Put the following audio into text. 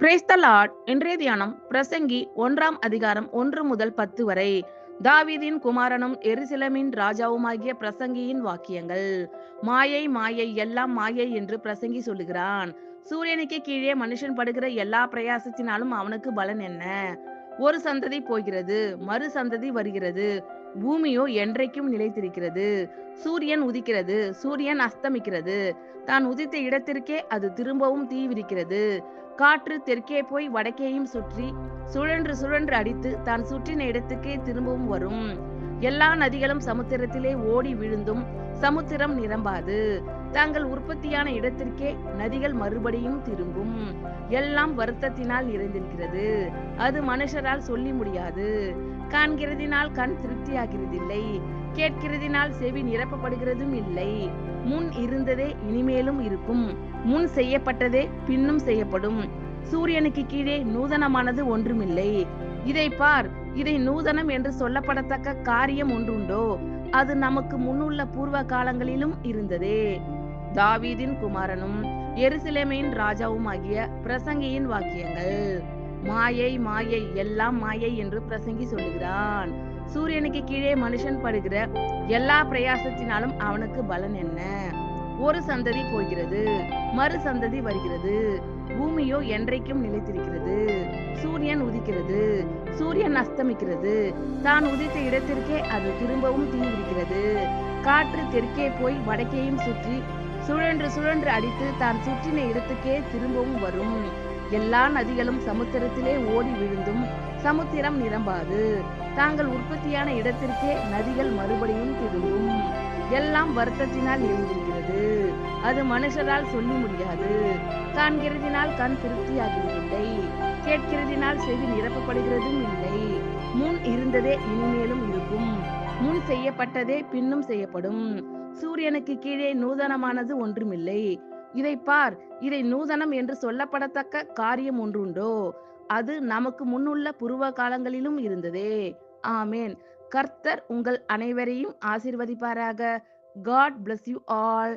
Praise the Lord. இன்றைய தியானம் பிரசங்கி 1ஆம் அதிகாரம் 1 முதல் 10 வரை. தாவீதின் குமாரனும் எருசலேமின் ராஜாவுமாகிய பிரசங்கியின் வாக்கியங்கள். மாயை மாயை எல்லாம் மாயை என்று பிரசங்கி சொல்லுகிறான். சூரியனுக்கு கீழே மனுஷன் படுகிற எல்லா பிரயாசத்தினாலும் அவனுக்கு பலன் என்ன? ஒரு சந்ததி போகிறது, மறு சந்ததி வருகிறது, பூமியோ என்றைக்கும் நிலைத்திருக்கிறது. சூரியன் உதிக்கிறது, சூரியன் அஸ்தமிக்கிறது, தான் உதித்த இடத்திற்கே அது திரும்பவும் தீவிரிக்கிறது. காற்று தெற்கே போய் வடக்கேயும் சுற்றி சுழன்று சுழன்று அடித்து தான் சுற்றின இடத்துக்கே திரும்பவும் வரும். எல்லா நதிகளும் சமுத்திரத்திலே ஓடி விழுந்தும் சமுத்திரம் நிரம்பாது. தாங்கள் உற்பத்தியான இடத்திற்கே நதிகள் மறுபடியும் திரும்பும். எல்லாம் வருத்தத்தினால் நிறைந்திருக்கிறது, அது மனுஷரால் சொல்லி முடியாது. காண்கிறதினால் கண் திருப்தியாகிறதில்லை, கேட்கிறதினால் செவி நிரப்பப்படுகிறதும் இல்லை. முன் இருந்ததே இனிமேலும் இருக்கும், முன் செய்யப்பட்டதே பின்னும் செய்யப்படும். சூரியனுக்கு கீழே நூதனமானது ஒன்றுமில்லை. இதை பார், இதை நூதனம் என்று சொல்லப்படத்தக்க காரியம் ஒன்றுண்டோ? அது நமக்கு முன்னுள்ள பூர்வ காலங்களிலும் இருந்ததே. தாவீதின் குமாரனும் எருசலேமின் ராஜாவுமாகிய பிரசங்கியின் வாக்கியங்கள். மாயை மாயை எல்லாம் மாயை என்று பிரசங்கி சொல்லுகிறான். சூரியனுக்கு கீழே மனுஷன் படுகிற எல்லா பிரயாசத்தினாலும் அவனுக்கு பலன் என்ன? ஒரு சந்ததி போகிறது, மறு சந்ததி வருகிறது, பூமியோ என்றைக்கும் நிலைத்திருக்கிறது. சூரியன் உதிக்கிறது, சூரியன் அஸ்தமிக்கிறது, தான் உதித்த இடத்திற்கே அது திரும்பவும் தீவிரிக்கிறது. காற்று தெற்கே போய் வடக்கேயும் சுற்றி சுழன்று சுழன்று அடித்து தான் சுற்றின இடத்துக்கே திரும்பவும் வரும். எல்லா நதிகளும் சமுத்திரத்திலே ஓடி விழுந்தும் சமுத்திரம் நிரம்பாது. தாங்கள் உற்பத்தியான இடத்திற்கே நதிகள் மறுபடியும் திரும்பும். எல்லாம் வருத்தத்தினால் நிறைந்திருக்கிறது, அது மனுஷரால் சொல்லி முடியாது. காண்கிறதினால் கண் திருப்தியாகிறதில்லை, கேட்கிறதினால் செவி நிரப்பப்படுகிறதும் இல்லை. முன் இருந்ததே இனிமேலும் இருக்கும், முன் செய்யப்பட்டதே பின்னும் செய்யப்படும். சூரியனுக்கு கீழே நூதனமானது ஒன்றுமில்லை. இதை பார், இதை நூதனம் என்று சொல்லப்படத்தக்க காரியம் ஒன்றுண்டோ? அது நமக்கு முன்னுள்ள பூர்வ காலங்களிலும் இருந்ததே. ஆமேன். கர்த்தர் உங்கள் அனைவரையும் ஆசீர்வதிப்பாராக. God bless you all.